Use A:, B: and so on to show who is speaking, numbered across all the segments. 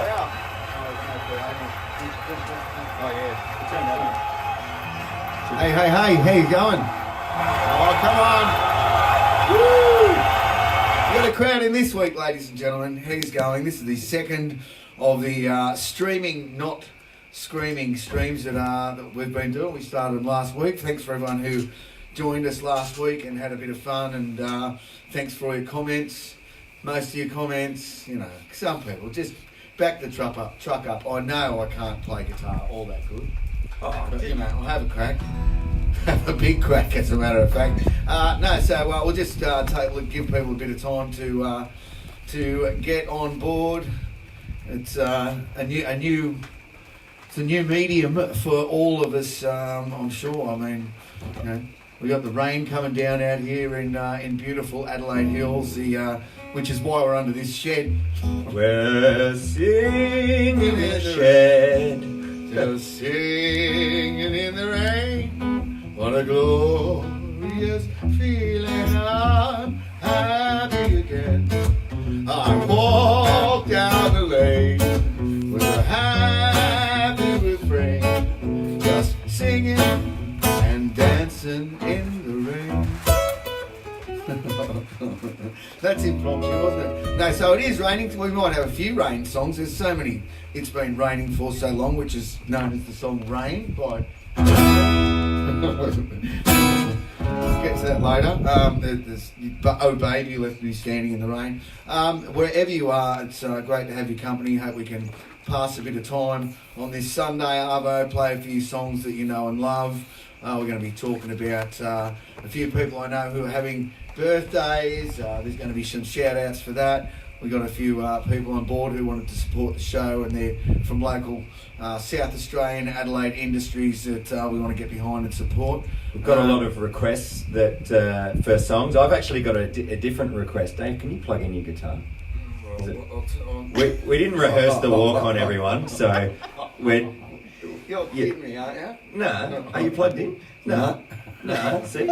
A: Oh yeah, turn that on.
B: Hey, how you going? Oh, come on. Woo! We got a crowd in this week, ladies and gentlemen. He's going. This is the second of the streaming, not screaming streams that we've been doing. We started them last week. Thanks for everyone who joined us last week and had a bit of fun, and thanks for all your comments. Most of your comments, you know, some people just back the truck up. I know I can't play guitar all that good, but you know, I'll have a crack. Have a big crack, as a matter of fact. We'll just give people a bit of time to get on board. It's a new medium for all of us, I'm sure. I mean, you know, we got the rain coming down out here in beautiful Adelaide Hills, which is why we're under this shed.
A: We're singing in the shed,
B: just singing in the rain. What a glorious feeling! I'm happy again. I walk down the lane with a happy refrain, just singing and dancing in the rain. That's impromptu, wasn't it? No, so it is raining. We might have a few rain songs. There's so many. It's been raining for so long, which is known as the song Rain by... Get to that later. Oh Baby, You Left Me Standing in the Rain. Wherever you are, it's great to have your company. Hope we can pass a bit of time on this Sunday arvo, play a few songs that you know and love. We're going to be talking about a few people I know who are having birthdays. There's going to be some shout outs for that. We've got a few people on board who wanted to support the show, and they're from local South Australian Adelaide industries that we want to get behind and support.
A: We've got a lot of requests for songs. I've actually got a different request. Dave, can you plug in your guitar? We didn't rehearse the walk on, everyone, so we're...
B: You're kidding me, aren't you?
A: No. Are you plugged in? No. See?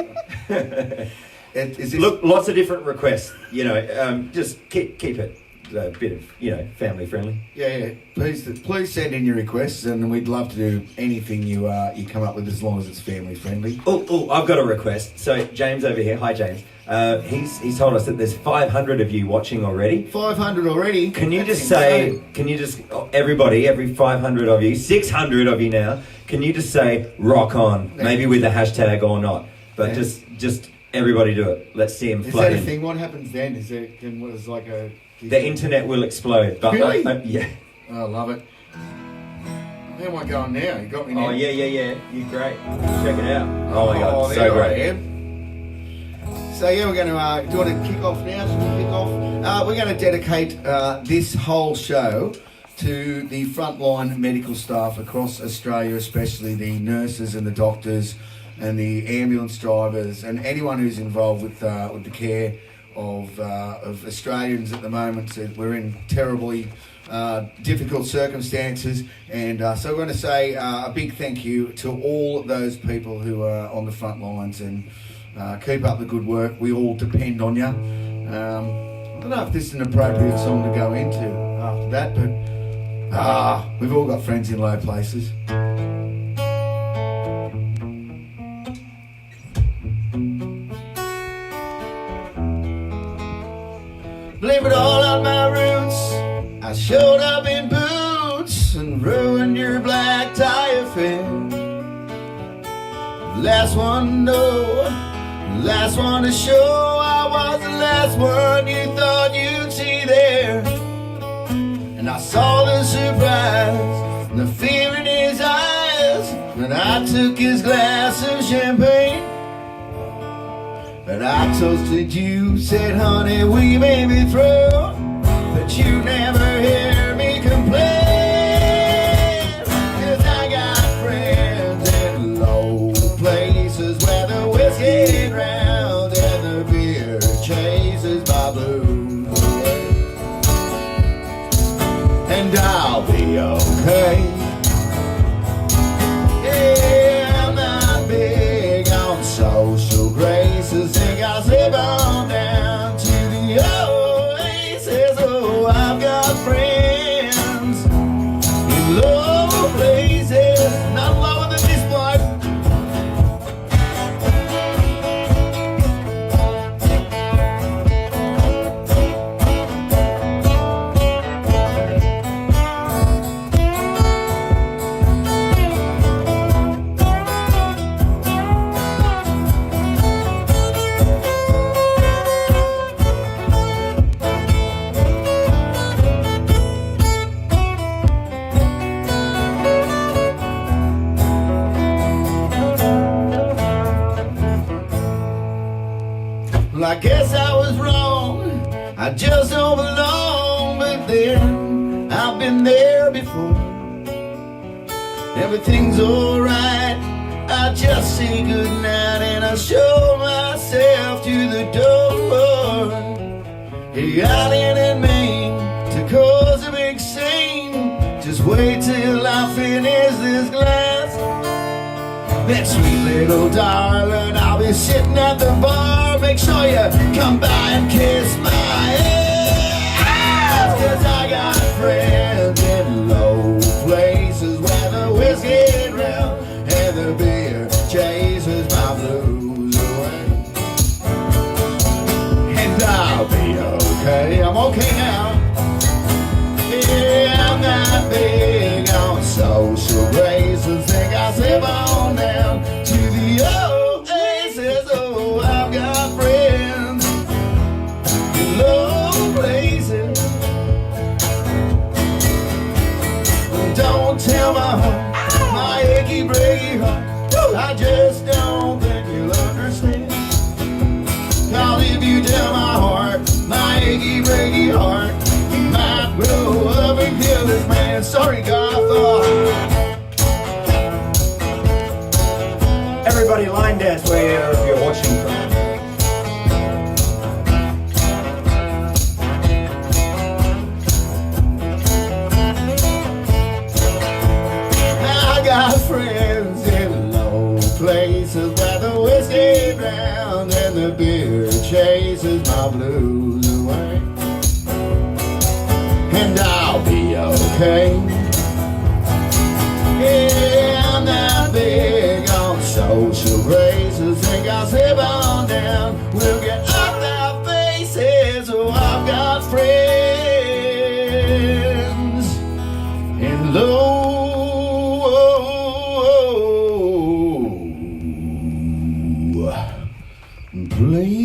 B: Is this...
A: Look, lots of different requests. You know, just keep it a bit of, you know, family friendly.
B: Yeah. Please send in your requests, and we'd love to do anything you come up with, as long as it's family friendly.
A: Oh, I've got a request. So James over here, hi James. He's told us that there's 500 of you watching already.
B: 500 already.
A: Can you just everybody, every 500 of you, 600 of you now, can you just say rock on? Maybe with a hashtag or not, but just everybody do it. Let's see him flood in.
B: Is that a thing? What happens then? Was like a...
A: The internet will explode. But
B: really?
A: Yeah.
B: I love it. How am I going now? You got me now?
A: Oh, yeah. You're great. Check it out. Oh my God, so great.
B: So yeah, we're going to, do you want to kick off now? Should we kick off? We're going to dedicate this whole show to the frontline medical staff across Australia, especially the nurses and the doctors and the ambulance drivers and anyone who's involved with the care of Australians at the moment. So we're in terribly difficult circumstances, and so we're going to say a big thank you to all those people who are on the front lines, and keep up the good work. We all depend on you. I don't know if this is an appropriate song to go into after that, but we've all got friends in low places. Blame it all on my roots. I showed up in boots and ruined your black tie affair. Last one to know, last one to show. I was the last one you thought you'd see there. And I saw the surprise and the fear in his eyes when I took his glass of champagne. But I toasted you, said, honey, we may be through, but you never hear me complain. 'Cause I got friends in low places where the whiskey drowns and the beer chases my blues away. And I'll be okay. Yeah, I'm not big on social graces. Think I'll slip on down to the oasis. Oh, I've got friends there before. Everything's alright. I just say goodnight and I show myself to the door. Hey, out in Maine to cause a big scene. Just wait till I finish this glass. That sweet little darling, I'll be sitting at the bar. Make sure you come by and kiss my ass. 'Cause I got friends in low places where the whiskey round and the beer chases my blues away. And I'll be okay, I'm okay now. Yeah, I'm not big on social graces. Think I'll slip on down to the oasis. Oh, I've got friends in low places. Don't tell my heart, my achy breaky heart. I just don't think you'll understand. 'Cause if you tell my heart, my achy breaky heart, you might grow up and kill this man. Sorry, Gotham.
A: Everybody line dance wherever you're watching from.
B: I got friends in low places where the whiskey drowns and the beer chases my blues away. And I'll be okay. Yeah, I'm not big on social graces. Think I'll slip on down. We'll get off our faces. Oh, I've got friends in low places.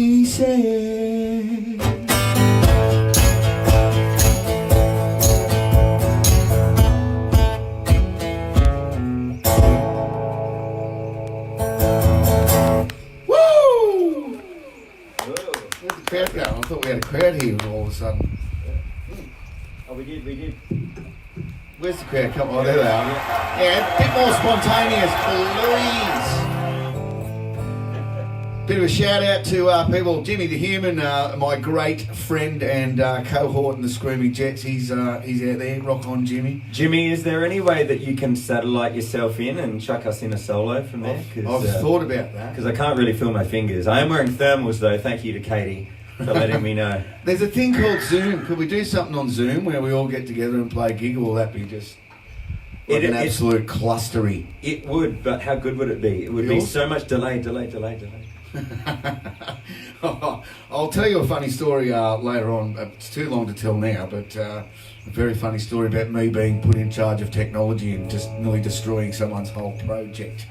B: Crowd going. I thought we had a crowd here all of a sudden.
A: Oh, we did.
B: Where's the crowd? Come on, there they are. Yeah, a bit more spontaneous, please. Bit of a shout out to people. Jimmy the Human, my great friend and cohort in the Screaming Jets. He's out there. Rock on, Jimmy.
A: Jimmy, is there any way that you can satellite yourself in and chuck us in a solo from there?
B: I've thought about that.
A: Because I can't really feel my fingers. I am wearing thermals though. Thank you to Katie for letting me know.
B: There's a thing called Zoom. Could we do something on Zoom where we all get together and play a gig, or will that be just like an absolute clustery?
A: It would, but how good would it be? It would be so much delay.
B: I'll tell you a funny story later on. It's too long to tell now, but a very funny story about me being put in charge of technology and just nearly destroying someone's whole project.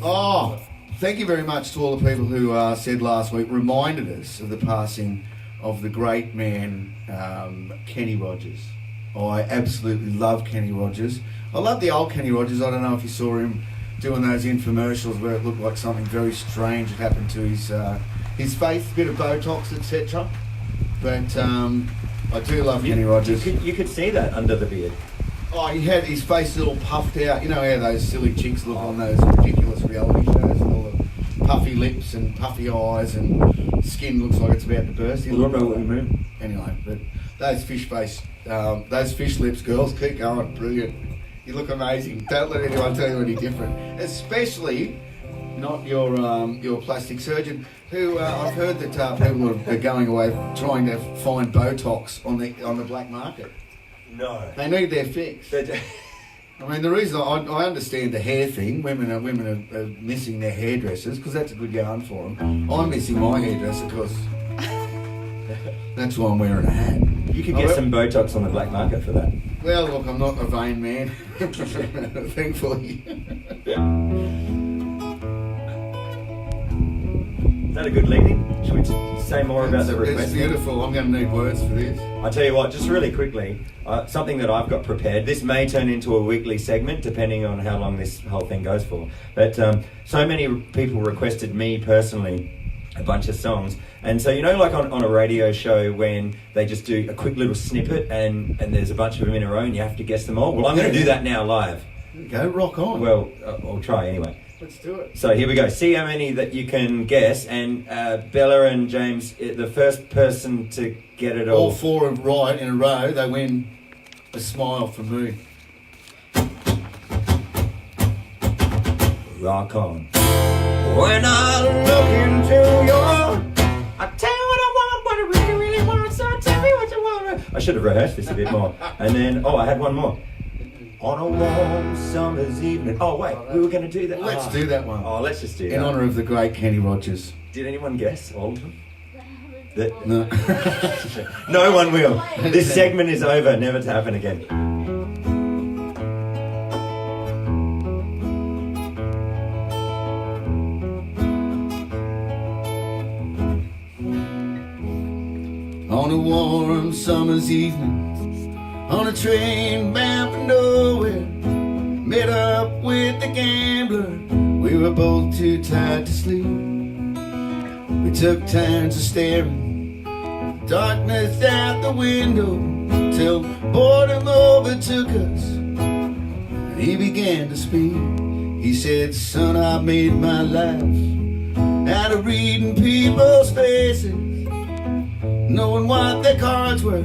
B: Oh, thank you very much to all the people who said last week, reminded us of the passing of the great man, Kenny Rogers. I absolutely love Kenny Rogers. I love the old Kenny Rogers. I don't know if you saw him doing those infomercials where it looked like something very strange had happened to his face, a bit of Botox, etc. But I do love Kenny Rogers.
A: You could see that under the beard.
B: Oh, he had his face a little puffed out. You know how those silly chicks look on those ridiculous reality shows with all the puffy lips and puffy eyes and skin looks like it's about to burst.
A: I don't know what you mean.
B: Anyway, but those fish lips, girls, keep going. Brilliant. You look amazing. Don't let anyone tell you any different. Especially not your plastic surgeon, who I've heard that people are going away trying to find Botox on the black market.
A: No.
B: They need their fix. I mean, the reason I understand the hair thing, women are missing their hairdressers because that's a good yarn for them. I'm missing my hairdresser because that's why I'm wearing a hat.
A: You could get some Botox on the black market for that.
B: Well, look, I'm not a vain man, thankfully.
A: Is that a good lead-in? Should we say more about the request?
B: It's beautiful. I'm going to need words for this.
A: I tell you what, just really quickly, something that I've got prepared. This may turn into a weekly segment, depending on how long this whole thing goes for. But so many people requested me personally a bunch of songs. And so, you know, like on a radio show when they just do a quick little snippet and there's a bunch of them in a row and you have to guess them all? Well, I'm going to do that now live.
B: Go, rock on.
A: Well, I'll try anyway.
B: Let's do it.
A: So here we go. See how many that you can guess. And Bella and James, the first person to get it all.
B: All four are right in a row. They win a smile from me.
A: Rock on. When I look into your, I tell you what I want, what I really, really want. So tell me what you want. I should have rehearsed this a bit more. And then, I had one more. On a warm summer's evening. Oh wait, we were going to do that.
B: Let's do that one.
A: Oh, let's just do that.
B: In honour of the great Kenny Rogers.
A: Did anyone guess all of them?
B: No.
A: No one will. This segment is over, never to happen again.
B: On a warm summer's evening, on a train bound for nowhere, met up with the gambler. We were both too tired to sleep. We took turns of staring darkness out the window till boredom overtook us. And he began to speak. He said, "Son, I made my life out of reading people's faces, knowing what their cards were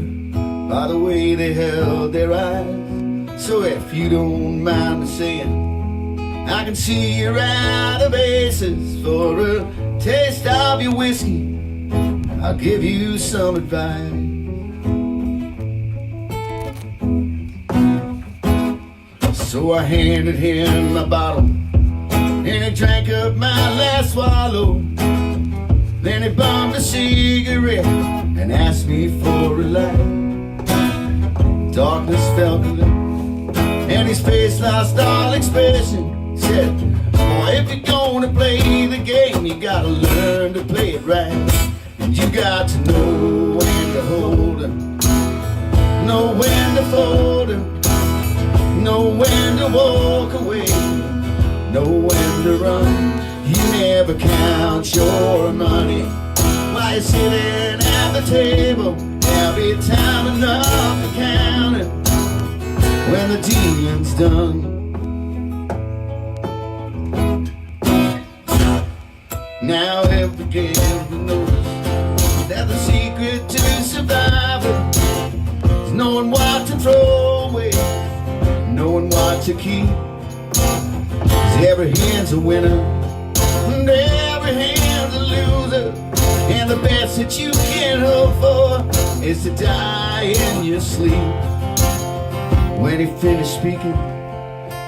B: by the way they held their eyes. So if you don't mind me saying, I can see you're out of aces. For a taste of your whiskey, I'll give you some advice." So I handed him my bottle, and he drank up my last swallow. Then he bummed a cigarette and asked me for a light. Darkness fell to him, and his face lost all expression. He said, "Boy, if you're gonna play the game, you gotta learn to play it right. And you got to know when to hold 'em, know when to fold 'em, know when to walk away, know when to run. You never count your money while you're sitting at the table. There'll be time enough to count it when the dealing's done." Now every gambler knows that the secret to surviving is knowing what to throw away, knowing what to keep. 'Cause every hand's a winner and every hand's a loser, and the best that you can hope for is to die in your sleep. When he finished speaking,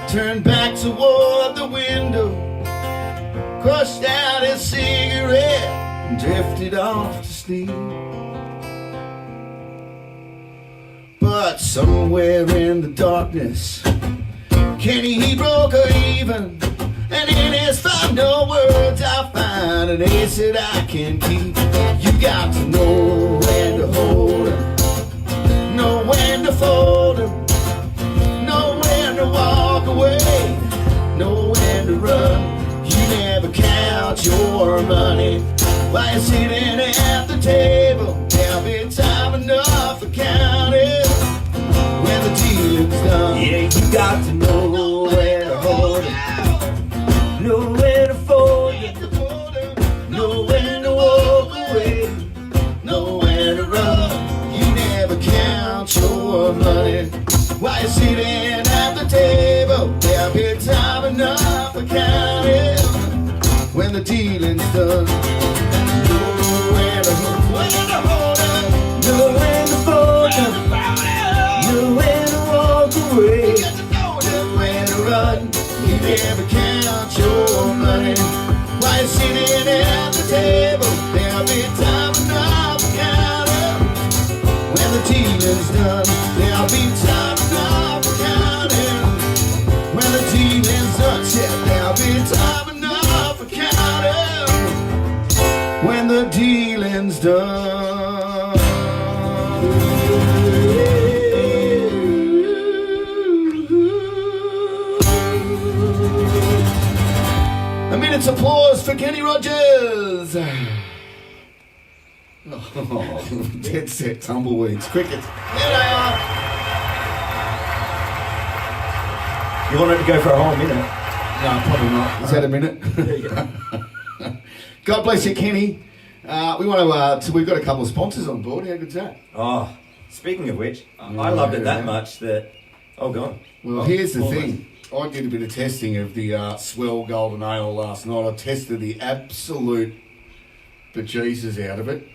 B: turned back toward the window, crushed out his cigarette and drifted off to sleep. But somewhere in the darkness, Kenny, he broke even, and in his final words I find an ace that I can keep. You got to know when to hold 'em, know when to fold 'em, know when to walk away, know when to run. You never count your money while you're sitting at the table. There'll be time enough for counting when the dealing's done.
A: Yeah, you got to know where to hold it, know where to fold it, know when to walk away,
B: Know when to run. You never count your money while you're sitting at the table. There'll be time enough for counting when the dealing's done. Know when to hold it,
A: know when to fold it, know when to walk away.
B: know when to run. You never count your money while you're sitting at the table. There'll be time enough for counting when the dealing's done. There'll be time enough for counting when the dealing's done. Yeah, there'll be time enough for counting when the dealing's done. A minute's applause for Kenny Rogers. Oh, dead set tumbleweeds. Crickets. There they are.
A: You wanted to go for a whole minute?
B: No, probably not. Is that a minute?
A: There you go.
B: God bless you, Kenny. We want to. We've got a couple of sponsors on board. How good's that?
A: Oh, speaking of which, I loved it that much that. Oh, go on.
B: Well, here's the thing. I did a bit of testing of the Swell Golden Ale last night. I tested the absolute bejesus out of it.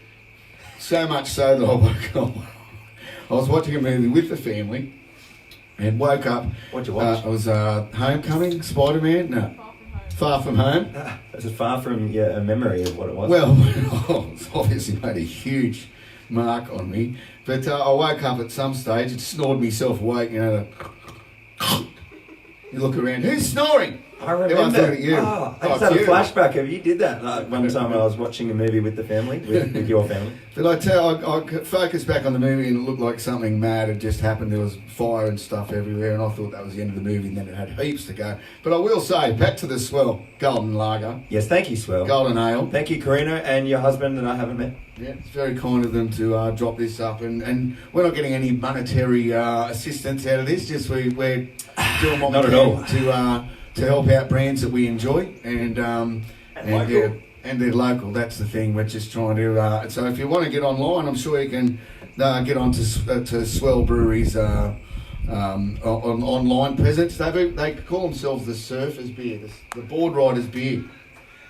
B: So much so that I woke up. I was watching a movie with the family and woke up.
A: What'd you watch?
B: It was Homecoming, Spider-Man? No. Far From Home.
A: Is it far from a memory of what it was?
B: Well, it's obviously made a huge mark on me. But I woke up at some stage and snored myself awake, you know. You look around, who's snoring?
A: I remember.
B: Everyone's looking at you.
A: I just had a flashback of you did that one time I was watching a movie with the family, with your family.
B: But I focused back on the movie and it looked like something mad had just happened. There was fire and stuff everywhere and I thought that was the end of the movie and then it had heaps to go. But I will say, back to the Swell Golden Lager.
A: Yes, thank you, Swell.
B: Golden Ale.
A: Thank you, Karina, and your husband that I haven't met.
B: Yeah, it's very kind of them to drop this up and we're not getting any monetary assistance out of this, just we're doing what
A: Not
B: we
A: at all.
B: can to help out brands that we enjoy and
A: local.
B: yeah, and they're local. That's the thing. We're just trying to. So if you want to get online, I'm sure you can get on to Swell Brewery's online presence. They call themselves the Surfers Beer, the Board Riders Beer.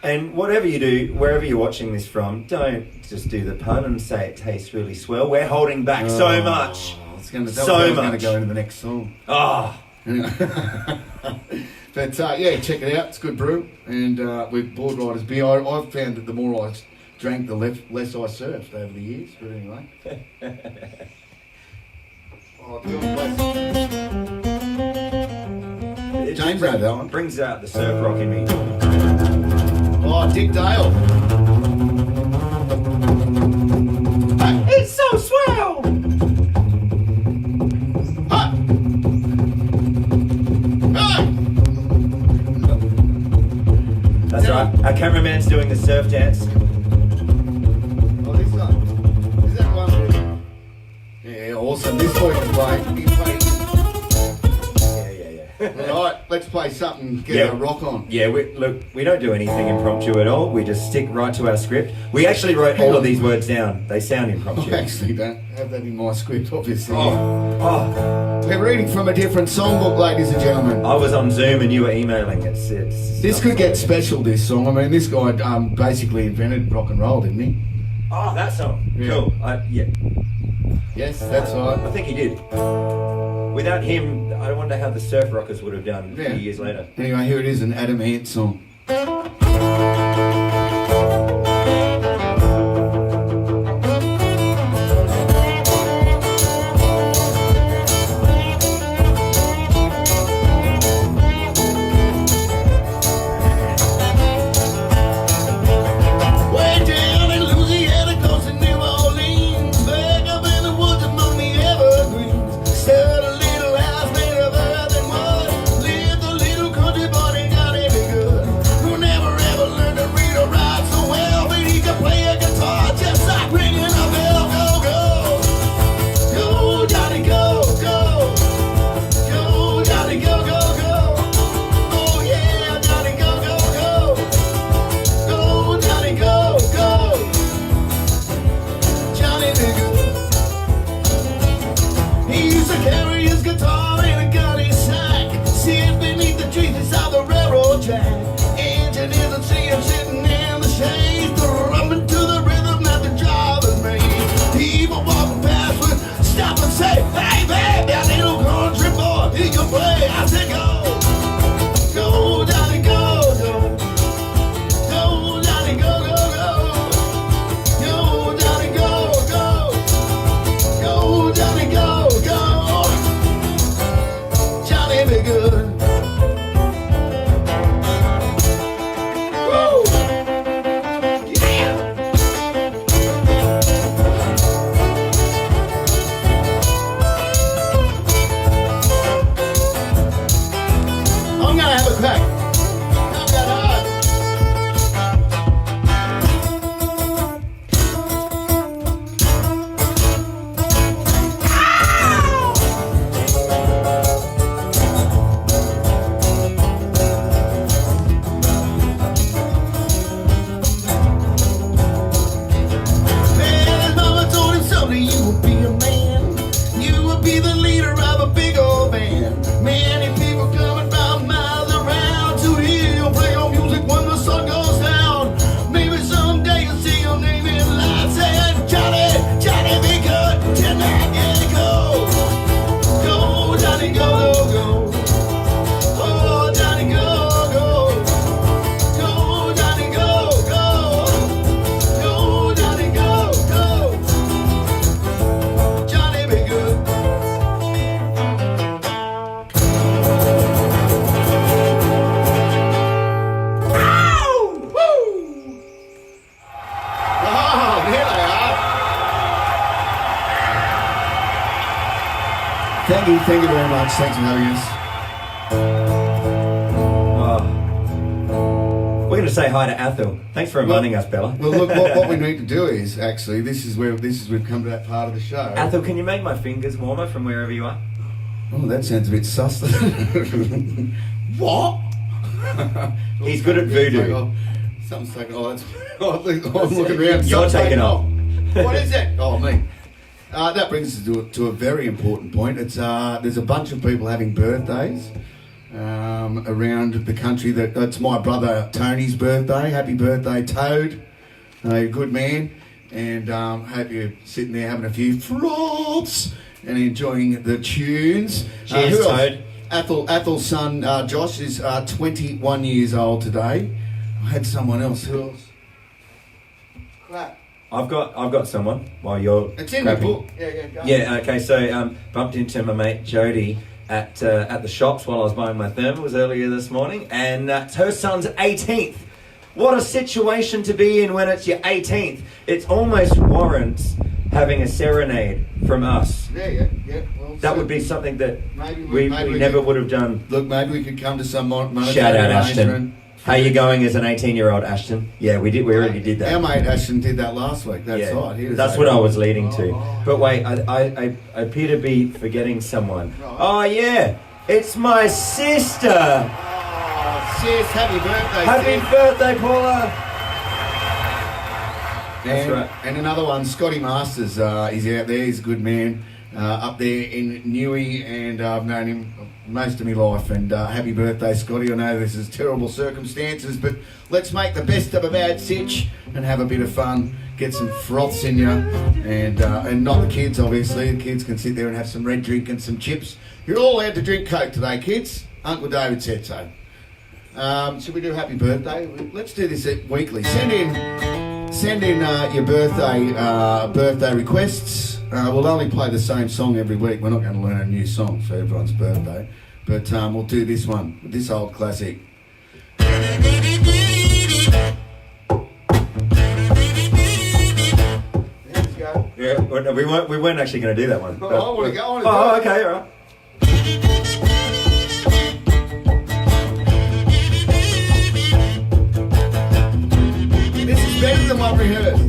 A: And whatever you do, wherever you're watching this from, don't just do the pun and say it tastes really swell. We're holding back so much.
B: It's going to
A: much.
B: go into the next song.
A: Ah.
B: But yeah, check it out. It's good brew, and with Board Riders Beer, I've found that the more I drank, the less I surfed over the years. But anyway, James wrote that one.
A: Brings out the surf rock in me.
B: Oh, Dick Dale.
A: It's so swell. That's right. Our cameraman's doing the surf dance.
B: Oh, this one. Is that one? Yeah, awesome. This boy can play. He can play.
A: Yeah.
B: All right, let's play something. Get a rock on.
A: Yeah, we don't do anything impromptu at all. We just stick right to our script. We actually wrote all of these words down. They sound impromptu.
B: I actually don't have that in my script, obviously.
A: Oh.
B: We're reading from a different songbook, ladies and gentlemen.
A: I was on Zoom and you were emailing.
B: This could get special, this song. I mean, this guy basically invented rock and roll, didn't he?
A: Oh, that song.
B: Yeah.
A: Cool. Yeah.
B: Yes, that's right.
A: I think he did. Without him, I wonder how the surf rockers would have done a few years later.
B: Anyway, here it is, an Adam Ant song. Never Thank you very much. Thanks for having us.
A: We're going to say hi to Athel. Thanks for reminding us, Bella.
B: Well, look, what we need to do is actually we've come to that part of the show.
A: Athel, can you make my fingers warmer from wherever you are?
B: Oh, that sounds a bit sus. What?
A: He's good at voodoo.
B: Something's taken. Oh, that's. I'm looking around.
A: You're taking off.
B: What is it? Oh, me. That brings us to a very important point. It's there's a bunch of people having birthdays around the country. It's my brother Tony's birthday. Happy birthday, Toad! A good man, and hope you're sitting there having a few froths and enjoying the tunes.
A: Cheers, Toad.
B: Athel's son Josh is 21 years old today. I had someone else. Who else? Crap.
A: I've got someone while you're.
B: It's in the book. Yeah, go.
A: Yeah. Okay. So bumped into my mate Jody at the shops while I was buying my thermals earlier this morning, and it's her son's 18th. What a situation to be in when it's your 18th. It almost warrants having a serenade from us.
B: Yeah. Well,
A: that would be something that
B: maybe
A: we never would have done.
B: Look, maybe we could come to some monetary
A: Shout out,
B: arrangement.
A: Ashton. How you going as an 18-year-old, Ashton? Yeah, we did. We already did that.
B: Our mate Ashton did that last week. That's right.
A: That's what I was leading to. But wait, I appear to be forgetting someone.
B: Right.
A: Oh yeah, it's my sister.
B: Oh, sis, happy birthday.
A: Happy birthday, Paula. That's right.
B: And another one, Scotty Masters. He's out there. He's a good man. Up there in Newey, and I've known him most of my life. And happy birthday, Scotty. I know this is terrible circumstances, but let's make the best of a bad sitch and have a bit of fun. Get some froths in you, and not the kids, obviously. The kids can sit there and have some red drink and some chips. You're all allowed to drink Coke today, kids. Uncle David said so. Should we do happy birthday? Let's do this weekly. Send in your birthday requests. We'll only play the same song every week. We're not going to learn a new song for everyone's birthday. But we'll do this one, this old classic. Let's go.
A: Yeah, no, we weren't actually going to do that one.
B: Oh, I want to go.
A: Oh, okay, all right.
B: This is better than what we heard.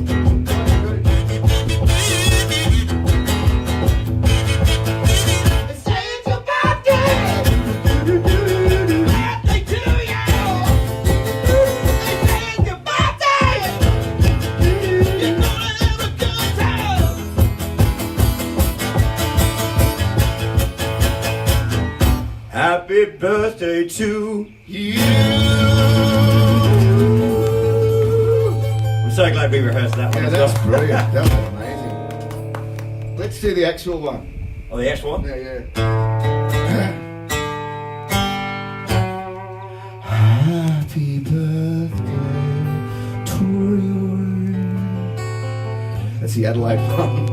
A: Happy birthday to
B: you.
A: I'm so glad we rehearsed that one.
B: Yeah, that's brilliant. That was amazing. Let's do the actual one.
A: Oh, the actual one?
B: Yeah. Happy birthday to you. That's the Adelaide one.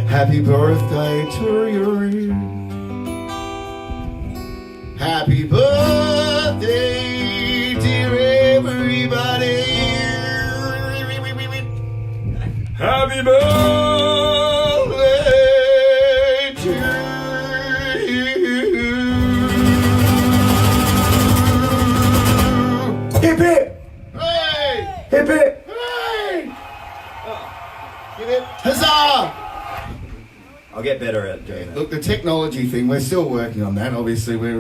B: Happy birthday to you. Happy birthday, dear everybody. Happy birthday to you.
A: Hip hip!
B: Hey!
A: Hip hip!
B: Hey! Give it. Huzzah!
A: I'll get better at doing that.
B: Look, the technology thing, we're still working on that. Obviously, we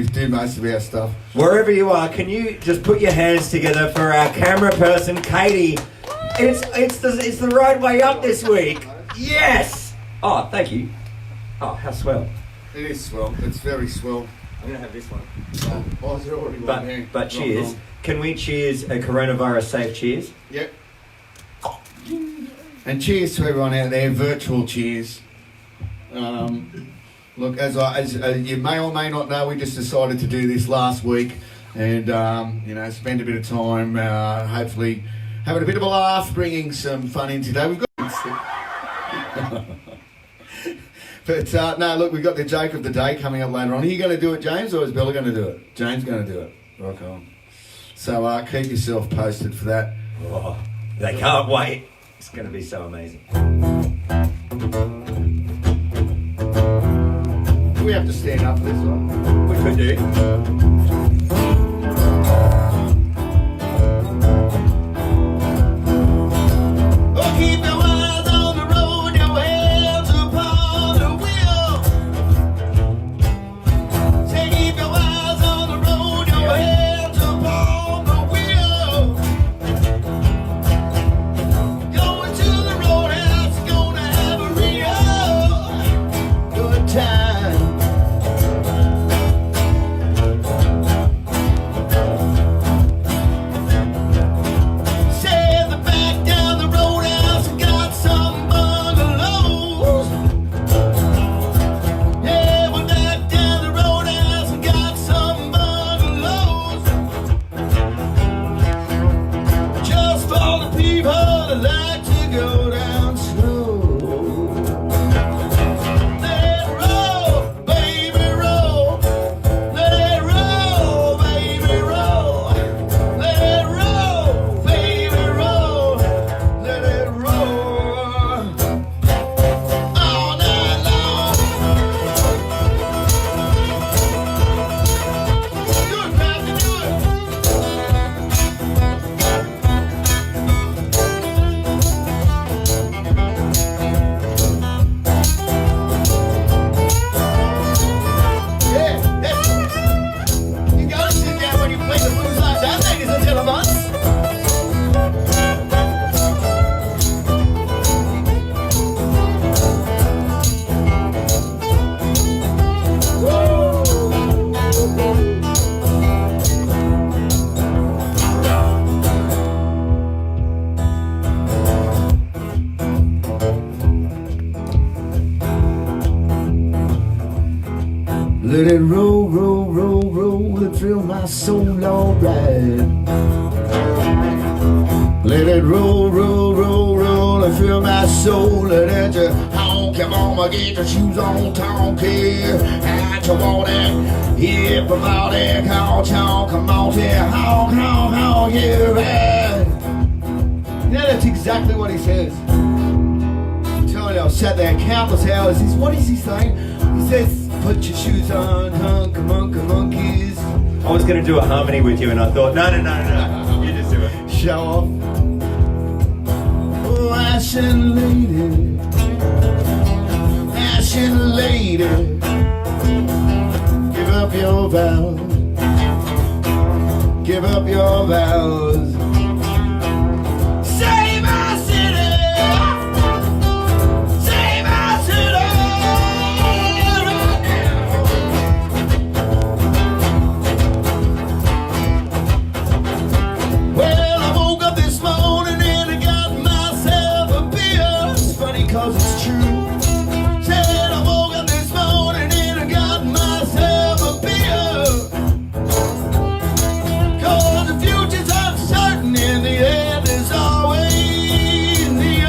B: do most of our stuff.
A: Wherever you are, can you just put your hands together for our camera person, Katie? It's the right way up this week. Yes! Oh, thank you. Oh, how swell.
B: It is swell. It's very swell.
A: I'm going to have this one.
B: Oh, is there already one there?
A: But cheers. Can we cheers a coronavirus safe cheers?
B: Yep. And cheers to everyone out there, virtual cheers. Look, as you may or may not know, we just decided to do this last week, and spend a bit of time, hopefully having a bit of a laugh, bringing some fun in today. We've got, but no, look, we've got the joke of the day coming up later on. Are you going to do it, James, or is Bella going to do it? James going to do it. Rock on. So keep yourself posted for that.
A: Oh, they can't wait. It's going to be so amazing.
B: Do we have to stand up for this one?
A: We could do.
B: Oh, keep your eyes on the road, your hands upon the wheel. Say, keep your eyes on the road, your hands upon the wheel. Going to the roadhouse, gonna have a real good time. Say the back down the roadhouse got some bungalows. Yeah, well, back down the roadhouse got some bungalows. Just for the people that like to go down slow. Let it roll, baby, roll. Let it roll, baby, roll. Let it roll, baby, roll. Let it roll all night long. Do it, Pastor, do it. Yeah, that's, you gotta sit down when you play the blues like that, ladies and gentlemen. Let it roll, roll, roll, roll, and fill my soul alright. Let it roll, roll, roll, roll, and fill my soul. Let it honk your mama, get your shoes on, tonk here. And you want it, hip about it, honk, honk, come on, yeah, honk, honk, honk, yeah, right. Yeah, that's exactly what he says. I'm telling you, I've sat there countless hours. What is he saying? He says, put your shoes on, honk, monkeys.
A: I was going to do a harmony with you, and I thought, no. You just do it.
B: Show off. Oh, Ashen lady, Ashen lady, give up your vows, give up your vows. Save our city, save our city right now. Well, I woke up this morning and I got myself a beer. It's funny 'cause it's true. Said I woke up this morning and I got myself a beer. 'Cause the future's uncertain and the end is always near.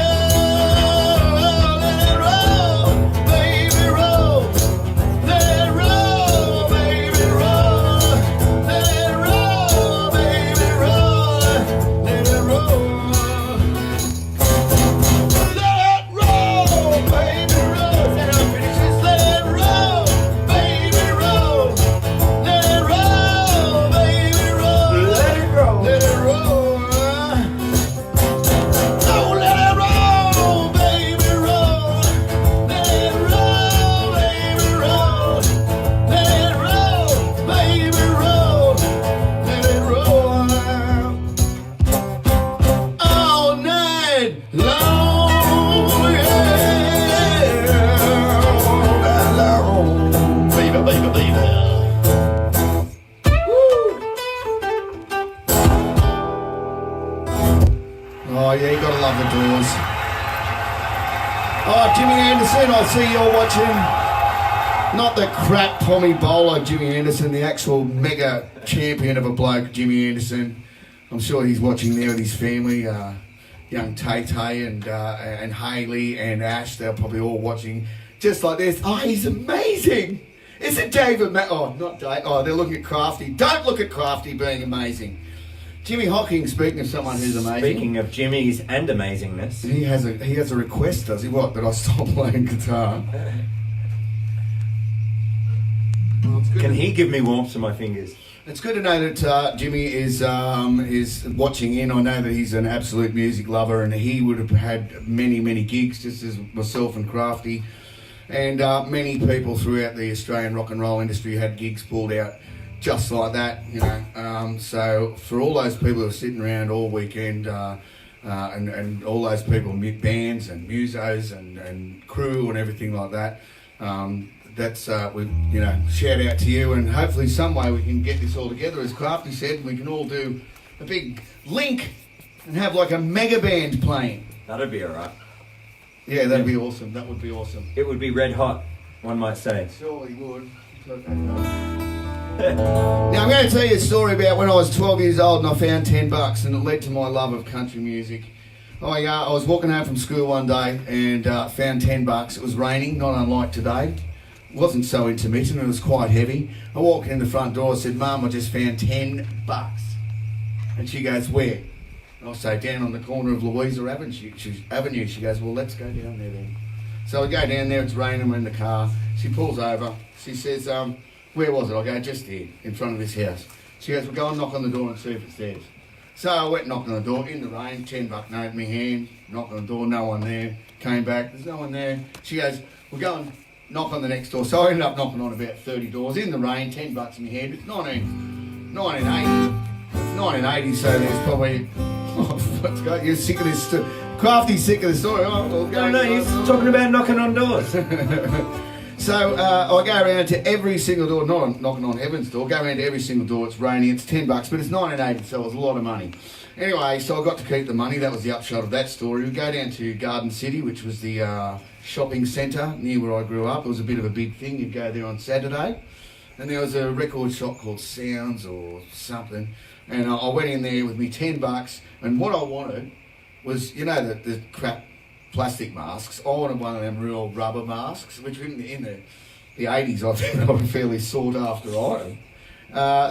B: Let it roll, baby, roll. Let it roll, baby, roll. Let it roll, baby, roll. Let it roll. Let it roll, baby, roll. Let it finish this. Let it roll, baby, roll. Let it roll, baby, roll.
A: Let it roll.
B: Let it roll. Oh, let it roll, baby, roll. Let it roll, baby, roll. Let it roll, baby, roll. Let it roll all night long. Yeah, all night long. Baby, baby, baby. Woo. Oh yeah, you gotta love the Doors. Oh, Jimmy Anderson, I see you're watching. Not the crap Tommy bowler Jimmy Anderson, the actual mega champion of a bloke, Jimmy Anderson. I'm sure he's watching there with his family, young Tay-Tay and Hayley and Ash. They're probably all watching just like this. Oh, he's amazing. Isn't David oh, not Dave. Oh, they're looking at Crafty. Don't look at Crafty being amazing. Jimmy Hocking, speaking of someone who's amazing.
A: Speaking of Jimmy's and amazingness.
B: He has a request, does he? What, that I stop playing guitar? Well, it's good.
A: Can he give me warmth to my fingers?
B: It's good to know that Jimmy is watching in. I know that he's an absolute music lover, and he would have had many gigs, just as myself and Crafty, and many people throughout the Australian rock and roll industry had gigs pulled out just like that, you know. So for all those people who are sitting around all weekend, and all those people, bands and musos and crew and everything like that. That's shout out to you, and hopefully some way we can get this all together. As Crafty said, we can all do a big link and have like a mega band playing.
A: That'd be alright.
B: Yeah, that'd be awesome. That would be awesome.
A: It would be red hot, one might say.
B: Surely would. Now I'm going to tell you a story about when I was 12 years old and I found $10 and it led to my love of country music. I was walking home from school one day and found $10. It was raining, not unlike today. It wasn't so intermittent, it was quite heavy. I walked in the front door, I said, "Mum, I just found $10. And she goes, "Where?" And I'll say, "Down on the corner of Louisa Avenue." She goes, "Well, let's go down there then." So I go down there, it's raining, we're in the car. She pulls over, she says, "Where was it?" I go, "Just here, in front of this house." She goes, "Well, go and knock on the door and see if it's theirs." So I went knocking on the door, in the rain, $10 note in my hand, knocked on the door, no one there. Came back, there's no one there. She goes, "Well, go and knock on the next door." So I ended up knocking on about 30 doors, in the rain, $10 in my hand. It's 1980. It's 1980, so there's probably... You're sick of this... Crafty's sick of the story.
A: No, he's talking about knocking on doors.
B: So I go around to every single door, not knocking on heaven's door, go around to every single door. It's raining, it's $10, but it's 1980, so it was a lot of money. Anyway, so I got to keep the money. That was the upshot of that story. We go down to Garden City, which was the shopping centre near where I grew up. It was a bit of a big thing. You'd go there on Saturday. And there was a record shop called Sounds or something. And I went in there with me $10, and what I wanted was, you know, the crap plastic masks. I wanted one of them real rubber masks, which in the 80s I think were a fairly sought after item.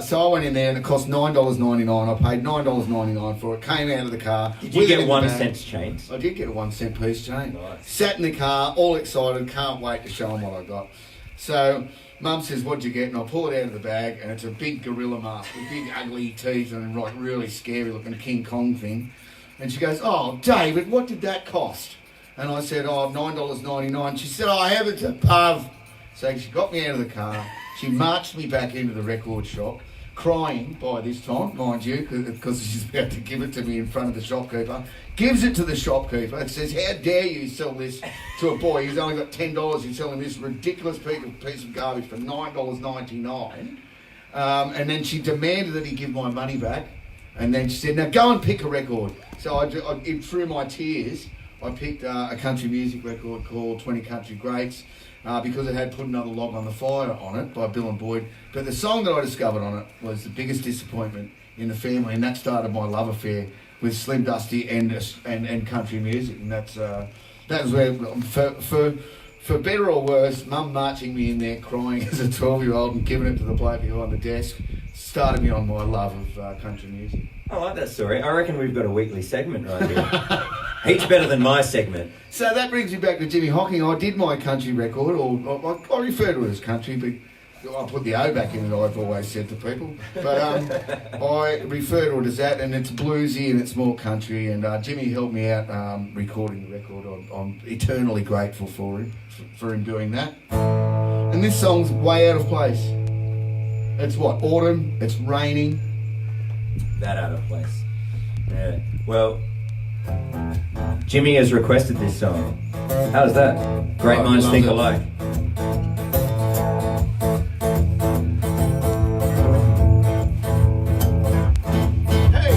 B: So I went in there and it cost $9.99. I paid $9.99 for it, came out of the car.
A: Did you get 1 cent change?
B: I did get a 1 cent piece change.
A: Nice.
B: Sat in the car, all excited, can't wait to show them what I got. So Mum says, "What'd you get?" And I pull it out of the bag and it's a big gorilla mask with big ugly teeth and like really scary looking King Kong thing. And she goes, "Oh, David, what did that cost?" And I said, "Oh, $9.99. She said, "I have it, puv." So she got me out of the car. She marched me back into the record shop, crying by this time, mind you, because she's about to give it to me in front of the shopkeeper. Gives it to the shopkeeper and says, "How dare you sell this to a boy? He's only got $10. You're selling this ridiculous piece of garbage for $9.99. And then she demanded that he give my money back. And then she said, "Now go and pick a record." So through my tears, I picked a country music record called 20 Country Greats because it had Put Another Log on the Fire on it by Bill and Boyd. But the song that I discovered on it was The Biggest Disappointment in the Family, and that started my love affair with Slim Dusty and country music. And that was where, for better or worse, Mum marching me in there crying as a 12-year-old and giving it to the bloke behind the desk started me on my love of country music.
A: I like that story. I reckon we've got a weekly segment right here. Heaps better than my segment.
B: So that brings me back to Jimmy Hocking. I did my country record, or I refer to it as country, but I put the O back in it, I've always said to people. But I refer to it as that, and it's bluesy and it's more country, and Jimmy helped me out recording the record. I'm eternally grateful for him doing that. And this song's way out of place. It's what, autumn, it's raining.
A: That out of place. Yeah. Well, Jimmy has requested this song. How's that? Great minds think alike.
B: Hey!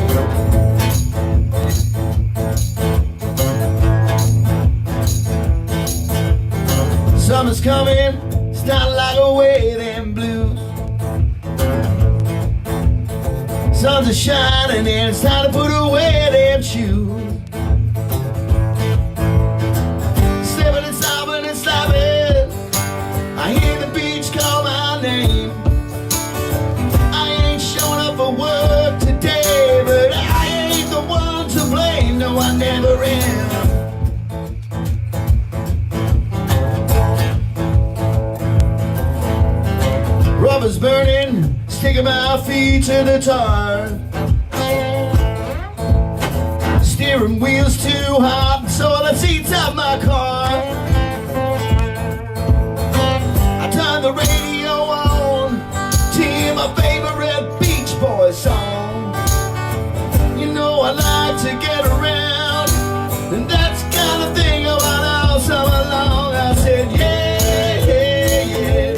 B: Summer's coming, starting like away them blues. Suns are shining and it's time to put away them shoes. Stepping and stopping and stopping, I hear the beach call my name. I ain't showing up for work today, but I ain't the one to blame. No, I never am. in, sticking my feet to the tire. Steering wheel's too hot, so the seats of my car. I turn the radio on to hear my favorite Beach Boys song. You know I like to get around, and that's the kind of thing I want all summer long. I said, yeah, yeah, yeah.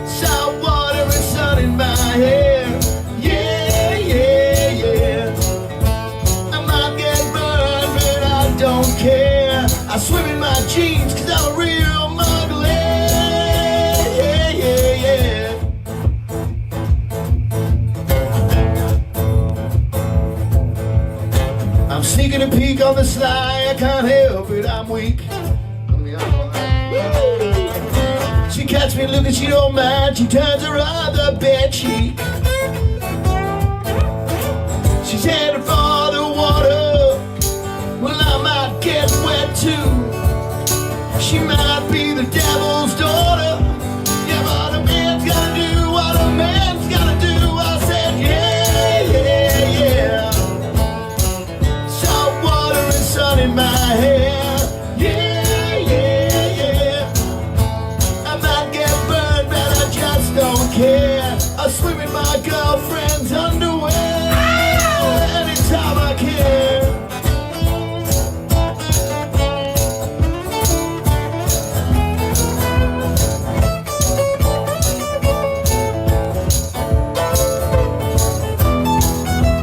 B: Salt water and sun in my hair. Yeah, yeah, yeah. I might get burned, but I don't care. I swim in my jeans 'cause I'm a real muggle. Yeah, yeah, yeah. I'm sneaking a peek on the sly, I can't help it, I'm weak. She catch me looking, she don't mind, she turns her other bed cheek. She's headed for the water, well I might get wet too. She might be the devil's daughter, yeah but a man's gotta do what a man's gotta do. I said yeah, yeah, yeah. Salt water and sun in my hair. Yeah, yeah, yeah. I might get burned, but I just don't care. I swim in my girlfriend's underwear anytime I can.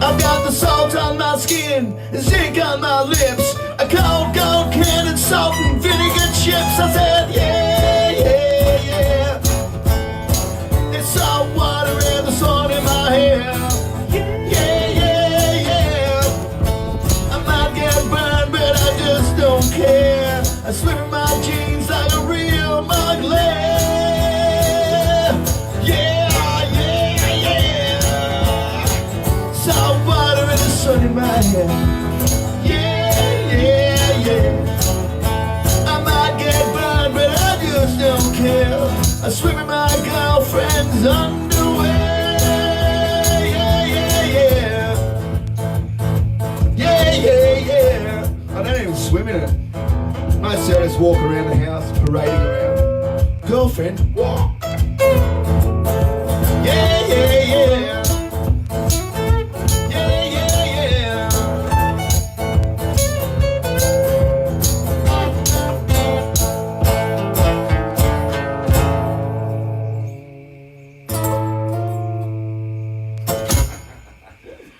B: I've got the salt on my skin, zinc on my lips, a cold gold can and salt and vinegar chips. I said yeah, yeah, yeah. There's salt water and the sun in my hair. Yeah, yeah, yeah. I might get burned, but I just don't care. I swim in my jeans like a real mugler. Yeah, yeah, yeah. Salt water and the sun in my hair. Yeah, yeah, yeah. I might get burned, but I just don't care. I swim in my girlfriend's underwear. Yeah, yeah, yeah. Yeah, yeah, yeah. I don't even swim in it. Most of us walk around the house parading around. Girlfriend, walk. Yeah, yeah, yeah. Yeah, yeah, yeah.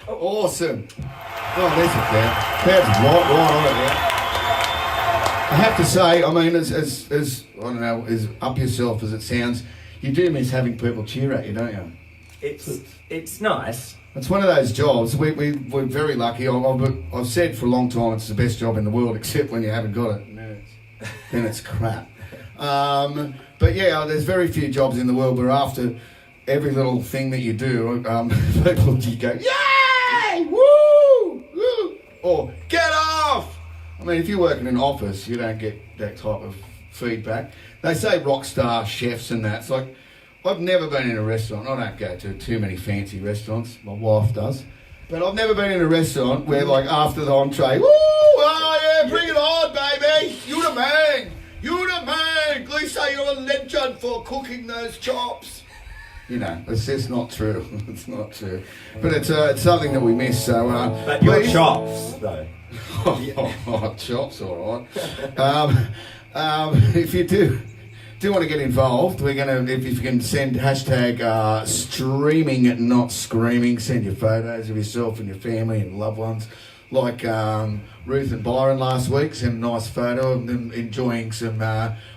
B: Awesome. Oh, there's a crowd. Crowd's right on it now. I have to say, I mean, as I don't know, as up yourself as it sounds, you do miss having people cheer at you, don't you?
A: It's nice.
B: It's one of those jobs. We're very lucky. I've said for a long time it's the best job in the world, except when you haven't got it. Then it's crap. But yeah, there's very few jobs in the world where after every little thing that you do, people just go, yay! Woo! Woo! Or get off! I mean, if you work in an office, you don't get that type of feedback. They say rock star chefs and that. It's like, I've never been in a restaurant. I don't go to too many fancy restaurants. My wife does. But I've never been in a restaurant where, like, after the entree, woo! Oh, yeah, bring it on, baby! You the man! You the man! Lisa, you're a legend for cooking those chops. You know, it's just not true. It's not true. But it's something that we miss. So,
A: But your chops, though.
B: Chops, all right. If you do want to get involved, we're gonna if you can send hashtag streaming not screaming. Send your photos of yourself and your family and loved ones. Like Ruth and Byron last week, sent a nice photo of them enjoying some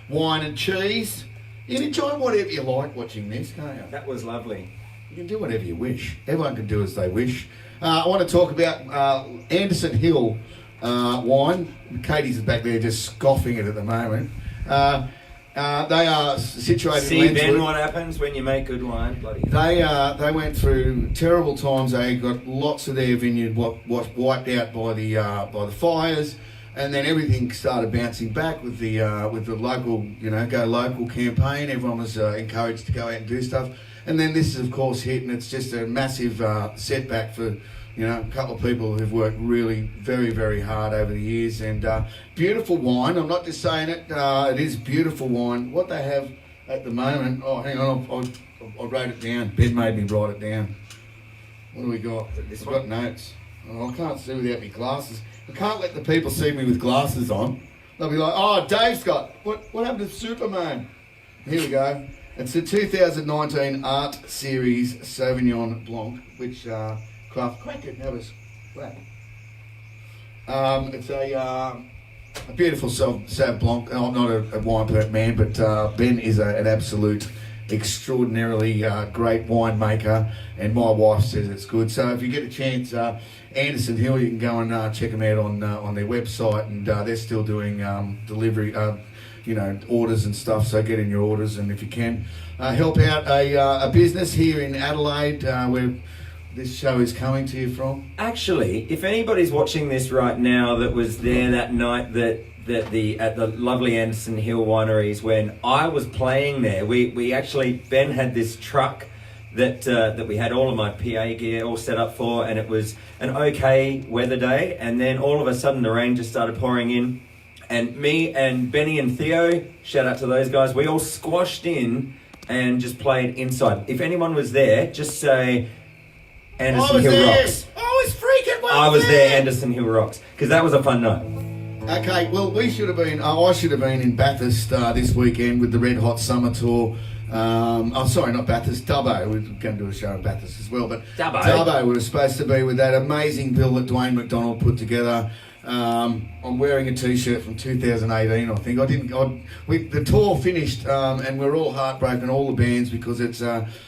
B: wine and cheese. You can enjoy whatever you like watching this, can't you?
A: That was lovely.
B: You can do whatever you wish. Everyone can do as they wish. I want to talk about Anderson Hill wine. Katie's back there just scoffing it at the moment. They are situated
A: See,
B: in Lenswood.
A: Ben, what happens when you make good wine? Bloody
B: They went through terrible times. They got lots of their vineyard wiped out by the fires, and then everything started bouncing back with the local, go local campaign. Everyone was encouraged to go out and do stuff. And then this is, of course, hit, and it's just a massive setback for, a couple of people who've worked really very, very hard over the years. And beautiful wine. I'm not just saying it. It is beautiful wine. What they have at the moment... Oh, hang on. I wrote it down. Ben made me write it down. What do we got? I've got notes. Oh, I can't see without my glasses. I can't let the people see me with glasses on. They'll be like, oh, Dave's got... What happened to Superman? Here we go. It's the 2019 Art Series Sauvignon Blanc, which craft... Crack it, have us. It's a beautiful Sauv Blanc. I'm not a wine man, but Ben is an absolute... extraordinarily great winemaker, and my wife says it's good. So if you get a chance, Anderson Hill, you can go and check them out on their website, and they're still doing delivery, orders and stuff. So get in your orders, and if you can, help out a business here in Adelaide where this show is coming to you from.
A: Actually, if anybody's watching this right now that was there that night at the lovely Anderson Hill wineries when I was playing there, we actually, Ben had this truck that we had all of my PA gear all set up for, and it was an okay weather day, and then all of a sudden the rain just started pouring in, and me and Benny and Theo, shout out to those guys, we all squashed in and just played inside. If anyone was there, just say Anderson Hill rocks.
B: I was freaking well
A: I was there, Anderson Hill rocks, because that was a fun night.
B: Okay, well, I should have been in Bathurst this weekend with the Red Hot Summer Tour. Sorry, not Bathurst, Dubbo. We're going to do a show in Bathurst as well, but Dubbo was supposed to be with that amazing bill that Dwayne McDonald put together. I'm wearing a T-shirt from 2018, I think. The tour finished, and we're all heartbroken, all the bands, because it's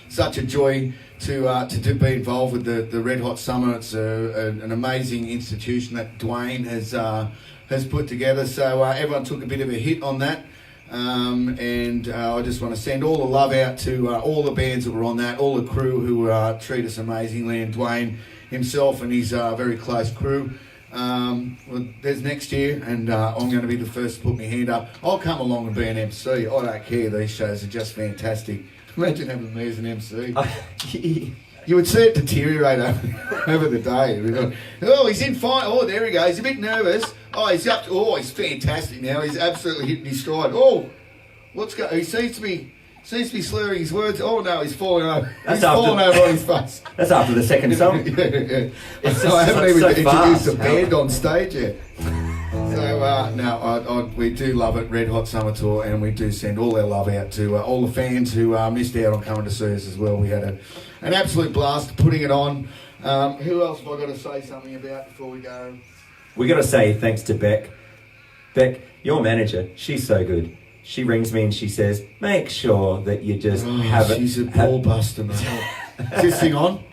B: such a joy to be involved with the Red Hot Summer. It's an amazing institution that Dwayne has put together. So everyone took a bit of a hit on that. And I just want to send all the love out to all the bands that were on that, all the crew who treat us amazingly, and Dwayne himself and his very close crew. Well, there's next year, and I'm going to be the first to put my hand up. I'll come along and be an MC. I don't care. These shows are just fantastic. Imagine having me as an MC. You would see it deteriorate over the day. Oh, he's in fine. Oh, there he goes. He's a bit nervous. Oh, he's up. He's fantastic now. He's absolutely hitting his stride. Oh, what's going? He seems to be slurring his words. Oh no, he's falling over. He's falling over on his face.
A: That's after the second song.
B: yeah. I haven't even introduced the band on stage yet. So we do love it, Red Hot Summer Tour, and we do send all our love out to all the fans who missed out on coming to see us as well. We had an absolute blast putting it on. Who else have I got to say something about before we go?
A: We got to say thanks to Beck. Beck, your manager, she's so good. She rings me and she says, make sure that you just have it.
B: She's a ball buster, mate. Is this thing on?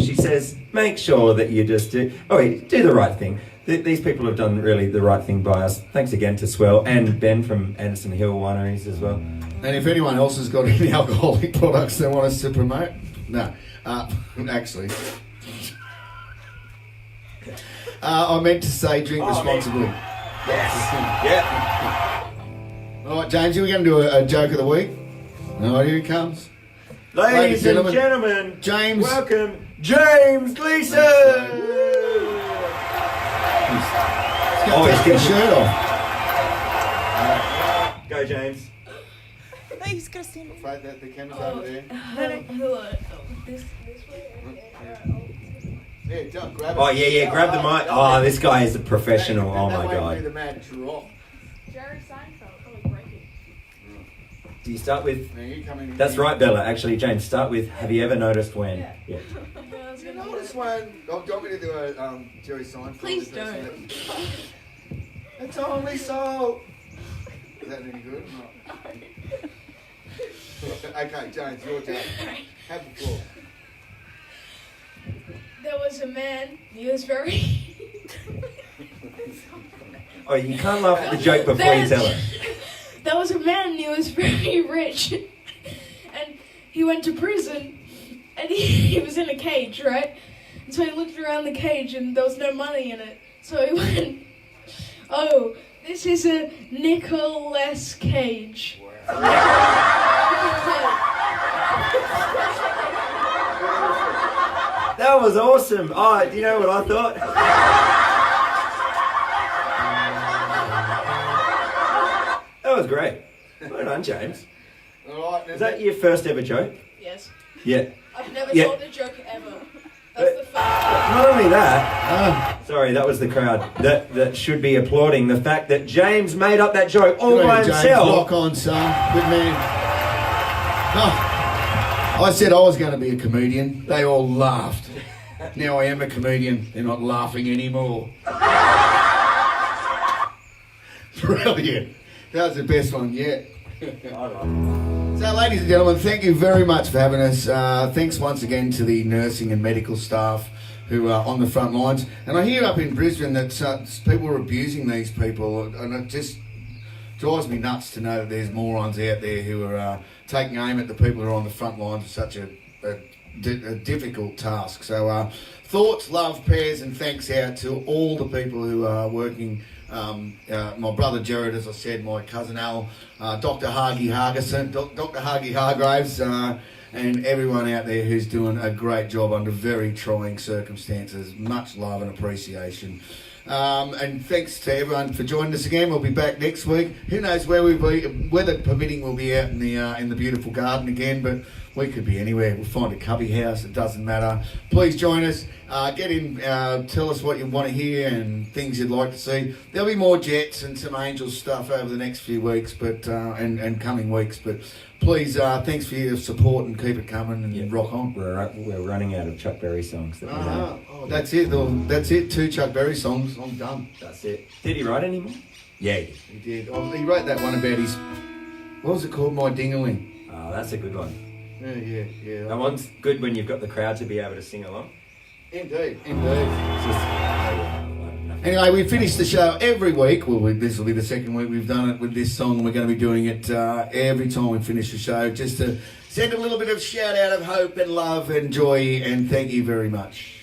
A: She says, make sure that you just do the right thing. These people have done really the right thing by us. Thanks again to Swell and Ben from Anderson Hill Wineries as well.
B: And if anyone else has got any alcoholic products they want us to promote, no. Actually, I meant to say drink responsibly.
A: Yes. Yeah.
B: All right, James, are we going to do a joke of the week? All right, here it comes.
A: Ladies and gentlemen,
B: James.
A: Welcome, James Gleason.
B: He's getting his shirt off.
A: Go, James.
C: He's gonna stand up.
B: Afraid that the camera's over there.
C: This way.
B: Yeah, grab it.
A: Oh, yeah, grab the mic. Oh, this guy is a professional. Oh, my God.
B: The mad drop.
C: Jerry Seinfeld, probably break it.
A: Do you start with...
B: Now you come in.
A: That's right, Bella. Actually, James, start with, have you ever noticed when? Yeah.
B: You notice when... Oh, do you want me to do a Jerry Seinfeld?
C: Please don't.
B: It's only so... Is that any good or not? Okay, James, your turn. Have the floor.
C: There was a man, he was very...
A: Oh, you can't laugh at the joke before you tell it.
C: There was a man, he was very rich, and he went to prison, and he was in a cage, right? And so he looked around the cage, and there was no money in it. So he went, oh, this is a nickel-less cage. Wow.
A: That was awesome. Oh, do you know what I thought? That was great. Well done, James.
B: All right.
A: Is that your first ever joke?
C: Yes.
A: Yeah.
C: I've never
A: Yeah.
C: told a joke ever. That's the first.
A: Not only that, sorry, that was the crowd that should be applauding the fact that James made up that joke all
B: Good
A: by
B: on you, James.
A: himself.
B: Rock on, son. Good man. Oh, I said I was going to be a comedian. They all laughed. Now I am a comedian. They're not laughing anymore. Brilliant. That was the best one yet. So, ladies and gentlemen, thank you very much for having us. Thanks once again to the nursing and medical staff who are on the front lines. And I hear up in Brisbane that people are abusing these people, and it just drives me nuts to know that there's morons out there who are taking aim at the people who are on the front lines of such a difficult task. So, thoughts, love, prayers, and thanks out to all the people who are working. My brother Jared, as I said, my cousin Al, Dr. Hargy Hargison, Dr. Hargy Hargraves, and everyone out there who's doing a great job under very trying circumstances. Much love and appreciation. And thanks to everyone for joining us again. We'll be back next week. Who knows where we'll be? Weather permitting, we'll be out in the beautiful garden again, but we could be anywhere. We'll find a cubby house. It doesn't matter. Please join us. Get in. Tell us what you want to hear and things you'd like to see. There'll be more Jets and some Angels stuff over the next few weeks, but and coming weeks. But please, thanks for your support and keep it coming and rock on.
A: We're running out of Chuck Berry songs.
B: That's it. That's it. 2 Chuck Berry songs. I'm done.
A: That's it. Did he write any more? Yeah, he did.
B: He did. Oh, he wrote that one about his. What was it called? My Dingaling.
A: Oh, that's a good one.
B: Yeah.
A: That one's good when you've got the crowd to be able to sing along.
B: Indeed.
A: It's just,
B: Anyway, we finish the show every week. Well, this will be the second week we've done it with this song, and we're going to be doing it every time we finish the show, just to send a little bit of shout out of hope and love and joy, and thank you very much.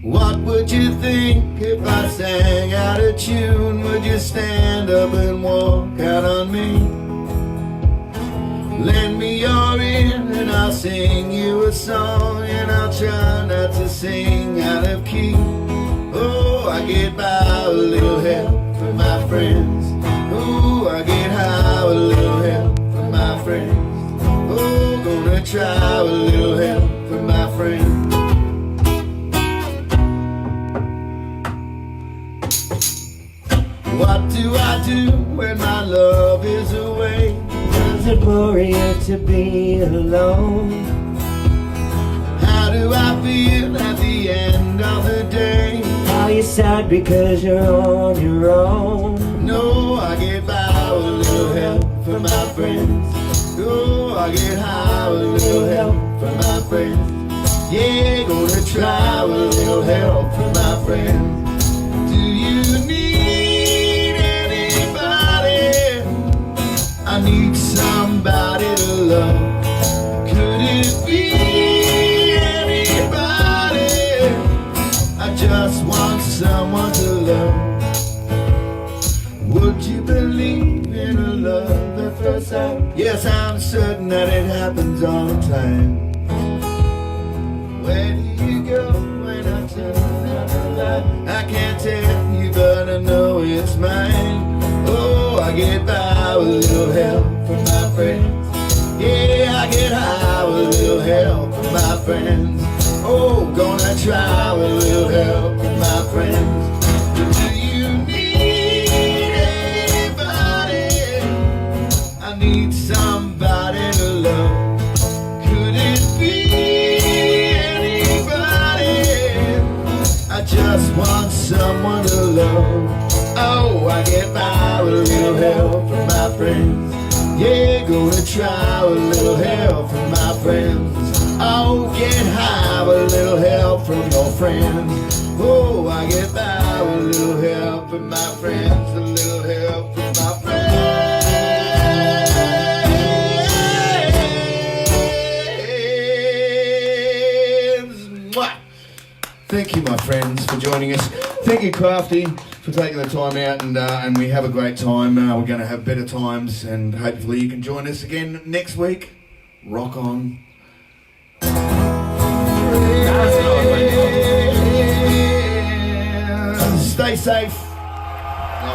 B: What would you think if I sang out of tune? Would you stand up and walk out on me? Lend me your ear and I'll sing you a song, and I'll try not to sing out of key. Oh, I get by with a little help from my friends. Oh, I get high with a little help from my friends. Oh, gonna try with a little help from my friends. What do I do when my love is away? Does it bore you to be alone? How do I feel at the end of the day?
D: Are you sad because you're on your own?
B: No, I get by with a little help from my friends. Oh, I get high with a little help from my friends. Yeah, gonna try with a little help from my friends. Do you need anybody? I need somebody to love. Could it be anybody? I just want someone to love. Would you believe in a love at first sight? Yes, I'm certain that it happens all the time. Where do you go when I turn out the light? I can't tell you, but I know it's mine. Oh, I get by with a little help from my friends. Yeah, I get high with a little help from my friends. Oh, gonna try with a little help from my friends. But do you need anybody? I need somebody to love. Could it be anybody? I just want someone to love. Oh, I get by with a little help from my friends. Yeah, gonna try with a little help from my friends. Oh, get high with a little help from your friends. Oh, I get by with a little help from my friends. A little help from my friends. Mwah! Thank you, my friends, for joining us. Thank you, Crafty, for taking the time out, and we have a great time. We're going to have better times, and hopefully you can join us again next week. Rock on.
E: That's an odd one.
B: Stay safe.